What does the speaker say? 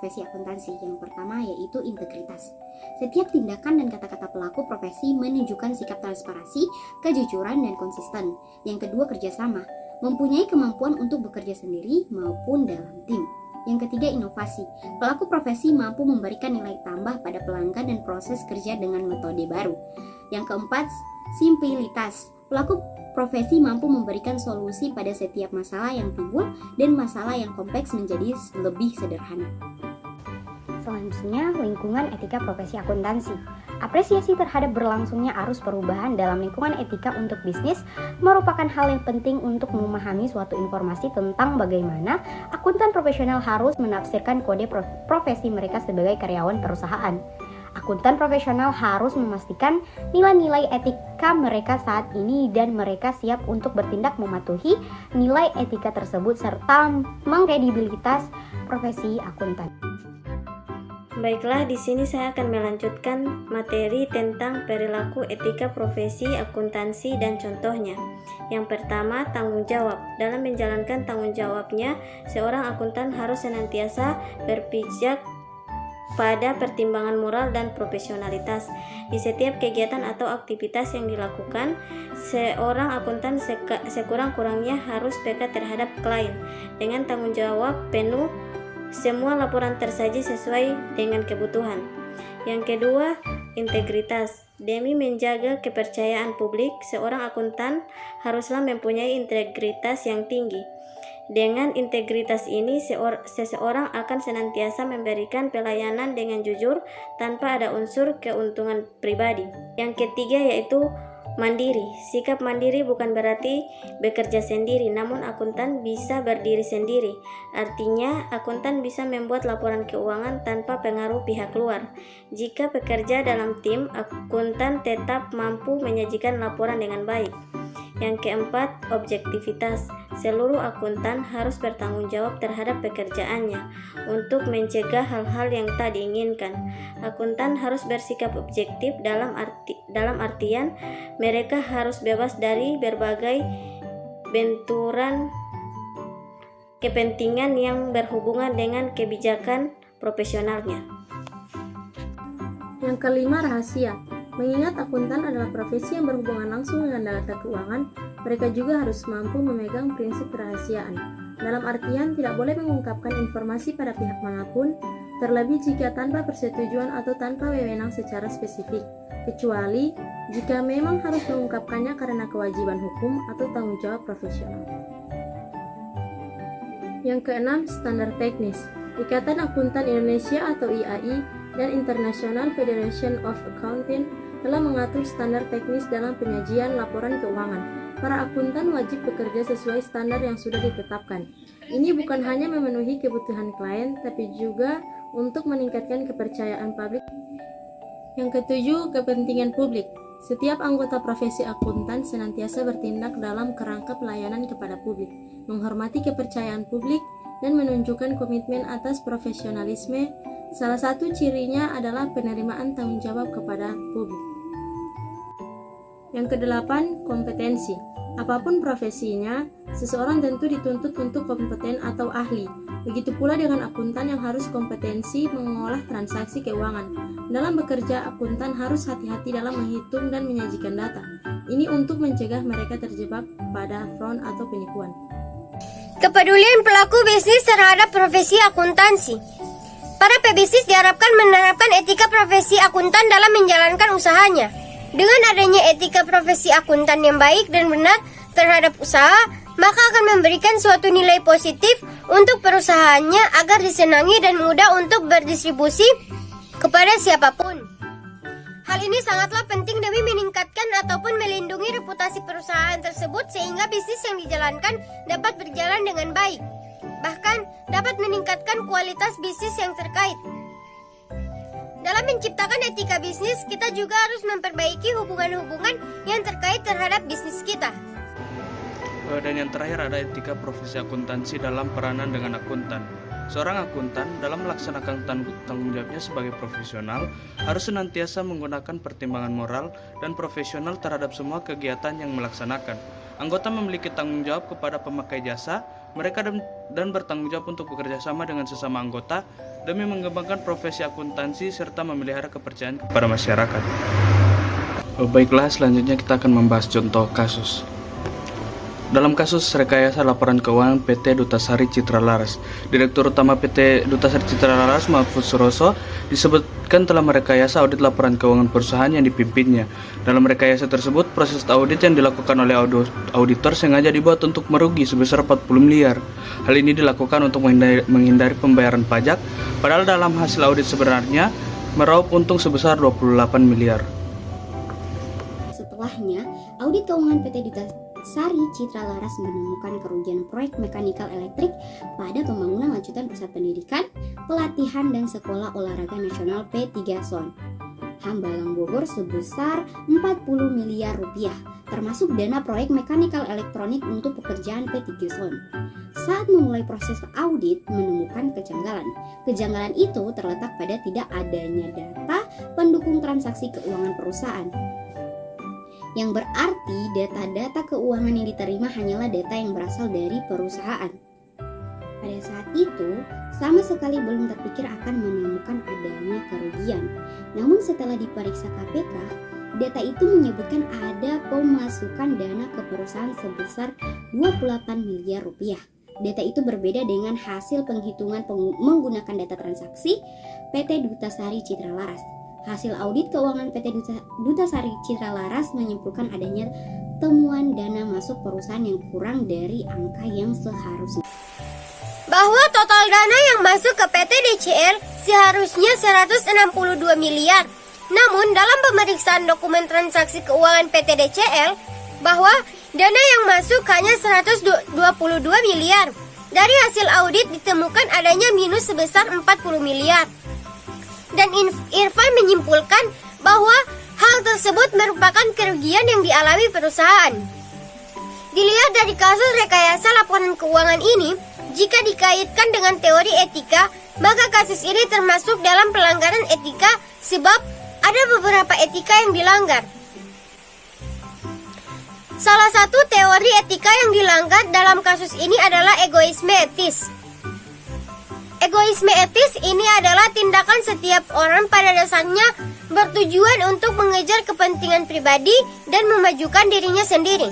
profesi akuntansi. Yang pertama yaitu integritas. Setiap tindakan dan kata-kata pelaku profesi menunjukkan sikap transparansi, kejujuran, dan konsisten. Yang kedua, kerjasama. Mempunyai kemampuan untuk bekerja sendiri maupun dalam tim. Yang ketiga, inovasi. Pelaku profesi mampu memberikan nilai tambah pada pelanggan dan proses kerja dengan metode baru. Yang keempat, simplitas. Pelaku profesi mampu memberikan solusi pada setiap masalah yang timbul dan masalah yang kompleks menjadi lebih sederhana. Selanjutnya, lingkungan etika profesi akuntansi. Apresiasi terhadap berlangsungnya arus perubahan dalam lingkungan etika untuk bisnis merupakan hal yang penting untuk memahami suatu informasi tentang bagaimana akuntan profesional harus menafsirkan kode profesi mereka sebagai karyawan perusahaan. Akuntan profesional harus memastikan nilai-nilai etika mereka saat ini dan mereka siap untuk bertindak mematuhi nilai etika tersebut serta mengkredibilitas profesi akuntan. Baiklah, di sini saya akan melanjutkan materi tentang perilaku etika profesi akuntansi dan contohnya. Yang pertama, tanggung jawab. Dalam menjalankan tanggung jawabnya, seorang akuntan harus senantiasa berpijak pada pertimbangan moral dan profesionalitas. Di setiap kegiatan atau aktivitas yang dilakukan, seorang akuntan sekurang-kurangnya harus peka terhadap klien. Dengan tanggung jawab penuh, semua laporan tersaji sesuai dengan kebutuhan. Yang kedua, integritas. Demi menjaga kepercayaan publik, seorang akuntan haruslah mempunyai integritas yang tinggi. Dengan integritas ini, seseorang akan senantiasa memberikan pelayanan dengan jujur tanpa ada unsur keuntungan pribadi. Yang ketiga yaitu mandiri. Sikap mandiri bukan berarti bekerja sendiri, namun akuntan bisa berdiri sendiri. Artinya, akuntan bisa membuat laporan keuangan tanpa pengaruh pihak luar. Jika bekerja dalam tim, akuntan tetap mampu menyajikan laporan dengan baik. Yang keempat, objektivitas. Seluruh akuntan harus bertanggung jawab terhadap pekerjaannya untuk mencegah hal-hal yang tak diinginkan. Akuntan harus bersikap objektif dalam artian mereka harus bebas dari berbagai benturan kepentingan yang berhubungan dengan kebijakan profesionalnya. Yang kelima, rahasia. Mengingat akuntan adalah profesi yang berhubungan langsung dengan data keuangan, mereka juga harus mampu memegang prinsip kerahasiaan. Dalam artian, tidak boleh mengungkapkan informasi pada pihak manapun, terlebih jika tanpa persetujuan atau tanpa wewenang secara spesifik, kecuali jika memang harus mengungkapkannya karena kewajiban hukum atau tanggung jawab profesional. Yang keenam, standar teknis. Ikatan Akuntan Indonesia atau IAI dan International Federation of Accounting telah mengatur standar teknis dalam penyajian laporan keuangan. Para akuntan wajib bekerja sesuai standar yang sudah ditetapkan. Ini bukan hanya memenuhi kebutuhan klien, tapi juga untuk meningkatkan kepercayaan publik. Yang ketujuh, kepentingan publik. Setiap anggota profesi akuntan senantiasa bertindak dalam kerangka pelayanan kepada publik, menghormati kepercayaan publik, dan menunjukkan komitmen atas profesionalisme. Salah satu cirinya adalah penerimaan tanggung jawab kepada publik. Yang kedelapan, kompetensi. Apapun profesinya, seseorang tentu dituntut untuk kompeten atau ahli. Begitu pula dengan akuntan yang harus kompetensi mengolah transaksi keuangan. Dalam bekerja, akuntan harus hati-hati dalam menghitung dan menyajikan data. Ini untuk mencegah mereka terjebak pada fraud atau penipuan. Kepedulian pelaku bisnis terhadap profesi akuntansi. Para pebisnis diharapkan menerapkan etika profesi akuntan dalam menjalankan usahanya. Dengan adanya etika profesi akuntan yang baik dan benar terhadap usaha, maka akan memberikan suatu nilai positif untuk perusahaannya agar disenangi dan mudah untuk berdistribusi kepada siapapun. Hal ini sangatlah penting demi meningkatkan ataupun melindungi reputasi perusahaan tersebut sehingga bisnis yang dijalankan dapat berjalan dengan baik. Bahkan dapat meningkatkan kualitas bisnis yang terkait. Dalam menciptakan etika bisnis, kita juga harus memperbaiki hubungan-hubungan yang terkait terhadap bisnis kita. Dan yang terakhir ada etika profesi akuntansi dalam peranan dengan akuntan. Seorang akuntan dalam melaksanakan tanggung jawabnya sebagai profesional harus senantiasa menggunakan pertimbangan moral dan profesional terhadap semua kegiatan yang melaksanakan. Anggota memiliki tanggung jawab kepada pemakai jasa, mereka dan bertanggung jawab untuk bekerja sama dengan sesama anggota demi mengembangkan profesi akuntansi serta memelihara kepercayaan kepada masyarakat. Baiklah, selanjutnya kita akan membahas contoh kasus. Dalam kasus rekayasa laporan keuangan PT Dutasari Citra Laras, Direktur Utama PT Dutasari Citra Laras Mahfud Suroso disebutkan telah merekayasa audit laporan keuangan perusahaan yang dipimpinnya. Dalam rekayasa tersebut, proses audit yang dilakukan oleh auditor sengaja dibuat untuk merugi sebesar 40 miliar. Hal ini dilakukan untuk menghindari pembayaran pajak, padahal dalam hasil audit sebenarnya meraup untung sebesar 28 miliar. Setelahnya, audit keuangan PT Dutasari Citra Laras menemukan kerugian proyek mekanikal elektrik pada pembangunan lanjutan pusat pendidikan, pelatihan, dan sekolah olahraga nasional P3 Zon Hambalang Bogor sebesar 40 miliar rupiah, termasuk dana proyek mekanikal elektronik untuk pekerjaan P3 Zon. Saat memulai proses audit menemukan kejanggalan. Kejanggalan itu terletak pada tidak adanya data pendukung transaksi keuangan perusahaan, yang berarti data-data keuangan yang diterima hanyalah data yang berasal dari perusahaan. Pada saat itu, sama sekali belum terpikir akan menemukan adanya kerugian. Namun setelah diperiksa KPK, data itu menyebutkan ada pemasukan dana ke perusahaan sebesar 28 miliar rupiah. Data itu berbeda dengan hasil penghitungan menggunakan data transaksi PT Dutasari Citra Laras. Hasil audit keuangan PT Dutasari Citra Laras menyimpulkan adanya temuan dana masuk perusahaan yang kurang dari angka yang seharusnya. Bahwa total dana yang masuk ke PT DCL seharusnya 162 miliar. Namun dalam pemeriksaan dokumen transaksi keuangan PT DCL, bahwa dana yang masuk hanya 122 miliar. Dari hasil audit ditemukan adanya minus sebesar 40 miliar. Dan Irfan menyimpulkan bahwa hal tersebut merupakan kerugian yang dialami perusahaan. Dilihat dari kasus rekayasa laporan keuangan ini, jika dikaitkan dengan teori etika, maka kasus ini termasuk dalam pelanggaran etika sebab ada beberapa etika yang dilanggar. Salah satu teori etika yang dilanggar dalam kasus ini adalah egoisme etis. Egoisme etis ini adalah tindakan setiap orang pada dasarnya bertujuan untuk mengejar kepentingan pribadi dan memajukan dirinya sendiri.